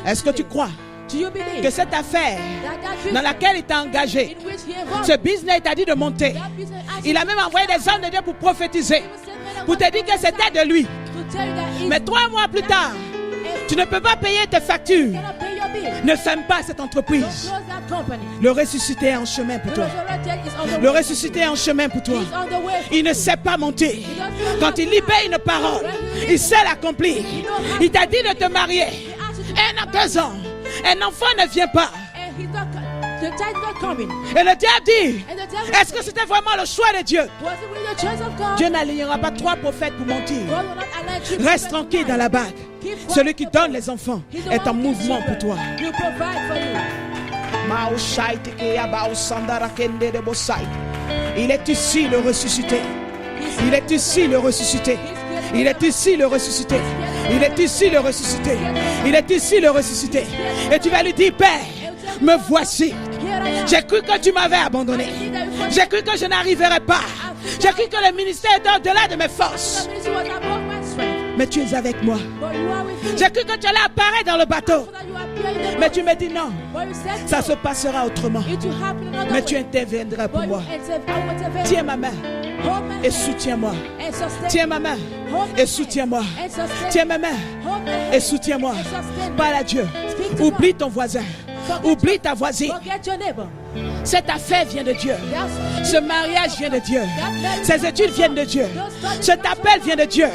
est-ce que tu crois Do you believe que cette affaire that dans business laquelle il t'a engagé, in which he involved, ce business, il t'a dit de monter. that business asked Il a même envoyé des hommes de Dieu pour prophétiser, pour te dire que c'était de lui. to tell you that it's Mais 3 mois plus tard, tu ne peux pas payer tes factures. cannot pay your bill. Ne ferme pas cette Don't entreprise. close that company. Le ressuscité est en chemin pour The toi. resurrected is on the Le way. ressuscité est en chemin pour toi. He's on the way. Il ne sait pas monter. Quand il libère une parole, il sait l'accomplir. Il t'a dit de te marier. He asked you to 1 an, 2 ans. Un enfant ne vient pas. and he's not, the child is not coming. Et le diable dit, And the devil est-ce que c'était vraiment le choix de Dieu? was it really the choice of God? Dieu n'alignera pas 3 prophètes pour mentir. God will not allow you to Reste tranquille dans la bague. Celui qui donne les enfants He's the est one en who mouvement gives pour toi. children. He'll provide for you. Il est ici le ressuscité. Il est ici le ressuscité. Il est ici le ressuscité. Il est ici le ressuscité. Il est ici le ressuscité. Et tu vas lui dire, Père, me voici. Here I am. J'ai cru que tu m'avais abandonné. J'ai cru que je n'arriverais pas. J'ai cru que le ministère était au-delà de mes forces. The ministry was above my strength, Mais tu es avec moi. but you are with me. J'ai cru que tu allais apparaître dans le bateau. So that you appear in the Mais boat. tu me dis non. But you said Ça no. se passera autrement. It will happen another Mais way. tu interviendras pour But moi. you intervene. I will intervene. Tiens ma main Hold my et hand soutiens-moi. and sustain Tiens me. ma main Hold my et hand soutiens-moi. and sustain Tiens me. ma main Hold my hand et soutiens-moi. and sustain me. Parle à Dieu. Speak to Oublie God. ton voisin. Forget Oublie your- ta voisine. Forget your neighbor. Cette affaire vient de Dieu. That's Ce mariage vient de Dieu. Ces études viennent de Dieu. Cet appel vient de Dieu.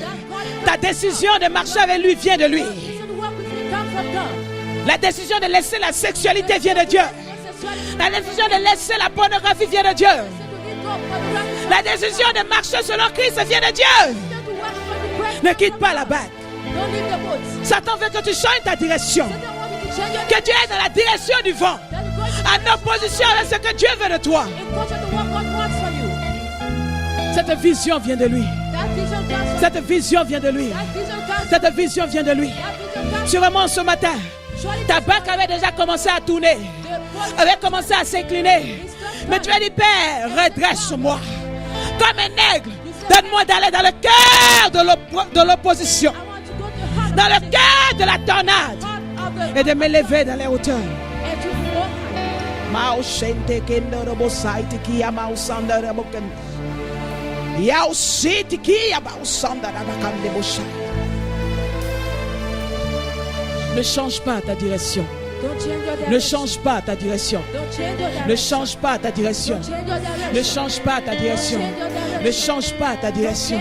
Ta décision de marcher avec lui vient de lui. decision to work with me comes from God. La décision de laisser la sexualité vient de Dieu. Your sexuality La décision de laisser la pornographie vient de Dieu. to leave God for the right. La décision de marcher selon Christ vient de Dieu. To work for the great. Ne quitte pas la bague. Don't leave the boat. Satan veut que tu changes ta direction. Satan wants you to change your Que tu es dans la direction du vent. That is going to En opposition avec ce que Dieu veut de toi. in culture to what God wants for you. Cette vision vient de lui. That vision comes from Cette vision vient de lui. That vision comes Cette vision vient de lui. That vision comes Sûrement ce matin, Surely ta bague avait déjà commencé à tourner. the Avait commencé à s'incliner. Mais tu as dit, Père, redresse-moi. Comme un aigle, donne-moi d'aller dans le cœur de l'opposition. I want to go to heart Dans of le the cœur de la tornade. heart of the Et de m'élever dans les hauteurs. and to go high. Maushente kendoro saiti ki amausanda raboken. Yao siti ki amausanda rabakande boshai. Ne change pas ta direction. Don't change your Ne direction. change pas ta direction. Don't change your Ne direction. change pas ta direction. Don't change your direction. Ne change pas ta direction. Ne change pas ta direction.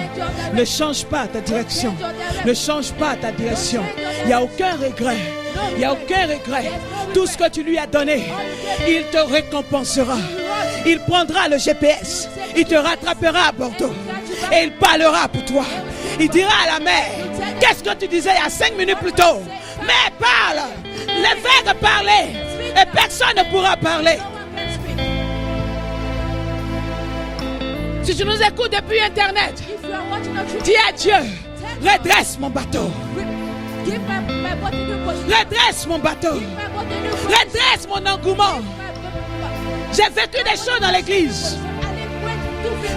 Ne change pas ta direction. Ne change pas ta direction. Il n'y a aucun regret. Il n'y a aucun regret. Tout ce que tu lui as donné, il te récompensera. Il prendra le GPS. Il te rattrapera à Bordeaux. Et il parlera pour toi. Il dira à la mer, qu'est-ce que tu disais il y a 5 minutes plus tôt? Mais parle. Les vagues parlaient. Et personne ne pourra parler. No one can speak. Si tu nous écoutes depuis Internet, If you are watching the truth, dis à Dieu, redresse mon bateau. give my body new position. Redresse mon bateau. Give my body new position. Redresse mon engouement. J'ai vécu des choses dans l'église.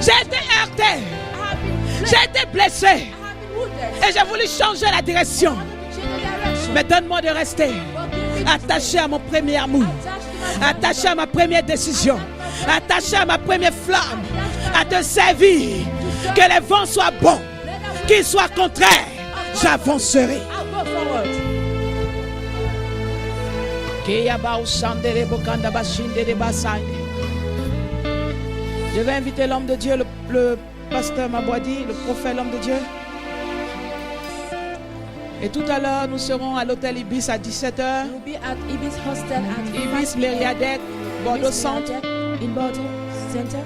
J'ai été heurté. J'ai été blessé. Et j'ai voulu changer la direction. Mais donne-moi de rester attaché à mon premier amour. Attaché à ma première décision. Attaché à ma première flamme. À te servir. Que les vents soient bons. Qu'ils soient contraires. J'avancerai. Je vais inviter l'homme de Dieu, le pasteur Mabouadi, le prophète, l'homme de Dieu. Et tout à l'heure, nous serons à l'hôtel Ibis à 17h. We'll be at Ibis Hostel at Ibis Mériadec, Bordeaux Centre. in Bordeaux Center.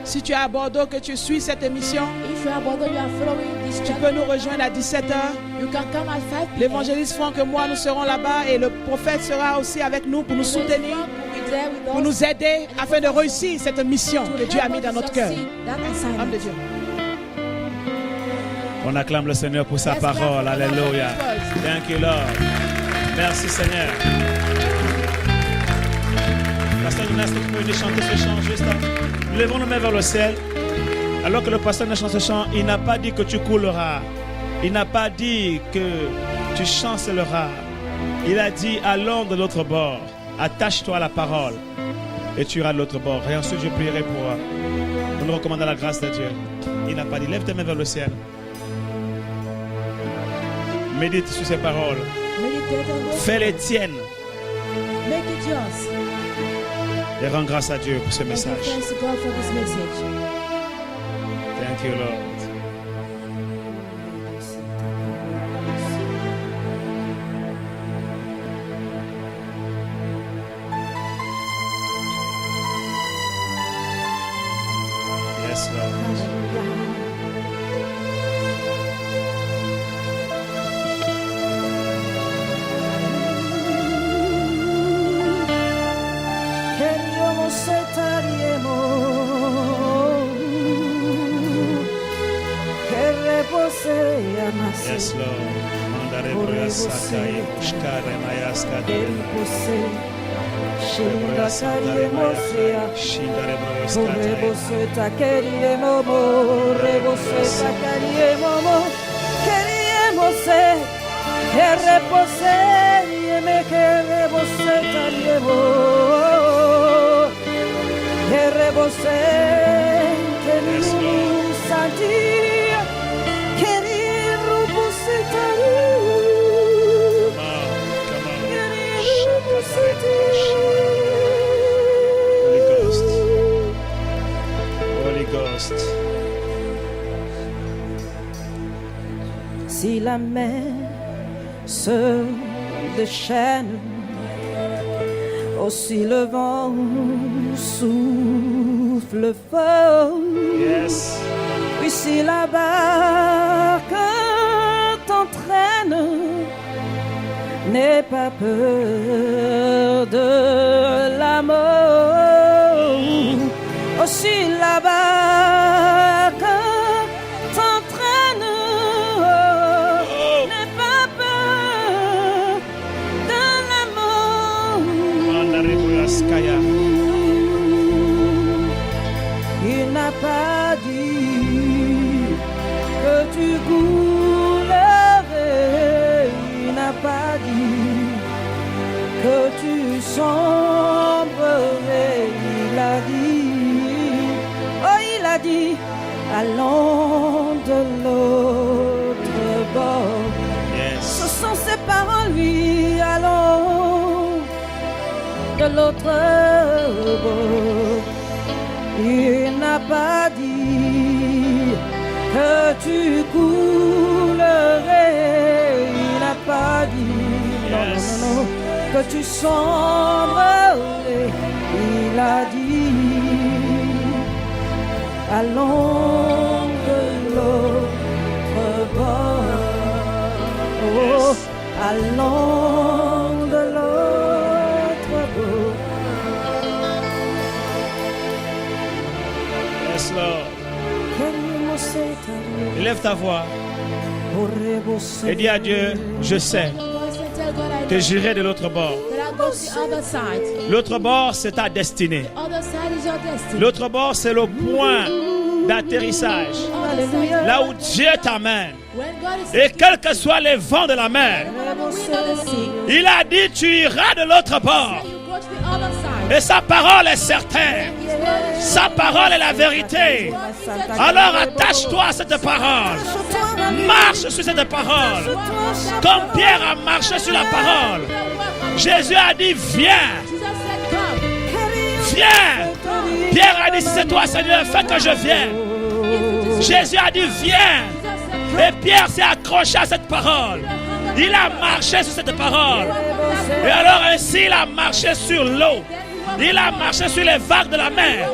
Si tu es à Bordeaux, que tu suis cette émission, If you are Bordeaux, you are following this tu channel, peux nous rejoindre à 17h. you can come at 5 p.m. L'évangéliste Franck et moi, nous serons là-bas et le prophète sera aussi avec nous pour nous soutenir, pour nous aider afin de réussir cette mission que Dieu a mis dans notre cœur. Homme de Dieu. On acclame le Seigneur pour sa parole. Alléluia. Thank you, Lord. Merci, Seigneur. Pasteur Jonas, tu peux chanter ce chant juste là. Nous levons nos mains vers le ciel. Alors que le pasteur chante ce chant, il n'a pas dit que tu couleras. Il n'a pas dit que tu chancelleras. Il a dit, allons de l'autre bord. Attache-toi à la parole et tu iras de l'autre bord. Et ensuite, je prierai pour nous recommander la grâce de Dieu. Il n'a pas dit, lève tes mains vers le ciel. Médite sur ces paroles. Meditate on those. Fais les tiennes. Make it yours. Et rends grâce à Dieu pour ce And give message. thanks to God for this message. Thank you, Lord. Yes, Lord. Queríamos estaríamos que repose a nacer Yes, Lord. Mandare broya sakai, ushkare mayaska que dare. repose Broya Shinda sandare queríamos mayaka, shindare broya skatare. repose ta queríamos repose ta queríamos que repose me que repose estaríamos que repose que Yes, Lord. nous sentir que repose estaríamos Come on. que Shakatare. Holy Ghost. Si la mer se déchaîne, aussi le vent souffle fort. Yes. Puis si la barque t'entraîne, n'aie pas peur de la mort. Aussi la barque t'entraîne, n'aie pas peur de la mort. Mandare broya skaya. Il n'a pas dit que tu coulerais. Il n'a pas dit que tu sombrerais. Il a dit, oh il a dit, allons de l'autre bord. Yes. Ce sont ses paroles, lui, allons de l'autre bord. Il n'a pas dit que tu coulerais. Il n'a pas dit Yes. non, que tu sombrerais. Il a dit allons de l'autre bord. Oh, Yes. allons de l'autre bord. Yes, Lord. Élève ta voix et dis à Dieu, je sais Voice and tell God I que know j'irai de l'autre bord. that I go to the other side. L'autre bord, c'est ta destinée. The other side is your destiny. L'autre bord, c'est le point d'atterrissage. The other side is Là où Dieu t'amène. when God is Et quels que soient les vents de la mer, the wind of the sea. il a dit, tu iras de l'autre bord. You go to the other side. Et sa parole est certaine. His word is Sa parole est la vérité. Alors attache-toi à cette parole. Marche sur cette parole. Comme Pierre a marché sur la parole. Jésus a dit, viens, Jesus said, come. viens. Pierre a dit, si c'est toi, Seigneur, fais que je vienne. Jésus a dit, viens. Et Pierre s'est accroché à cette parole. Il a marché sur cette parole. Et alors ainsi, il a marché sur l'eau. Il a marché sur les vagues de la mer.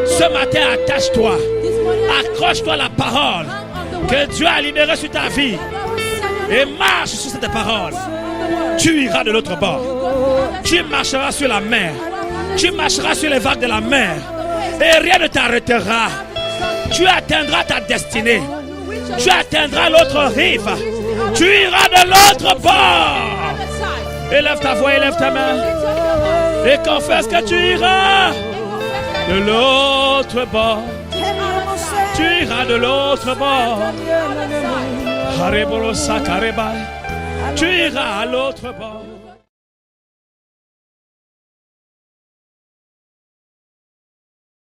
Ce matin, attache-toi. Accroche-toi à la parole que Dieu a libérée sur ta vie. Et marche sur cette parole. Tu iras de l'autre bord. Tu marcheras sur la mer. Tu marcheras sur les vagues de la mer. Et rien ne t'arrêtera. Tu atteindras ta destinée. Tu atteindras l'autre rive. Tu iras de l'autre bord. Élève ta voix, élève ta main. Et confesse que tu iras de l'autre bord. Tu iras de l'autre bord. Hareboro sakarebai. Tu iras à l'autre bord.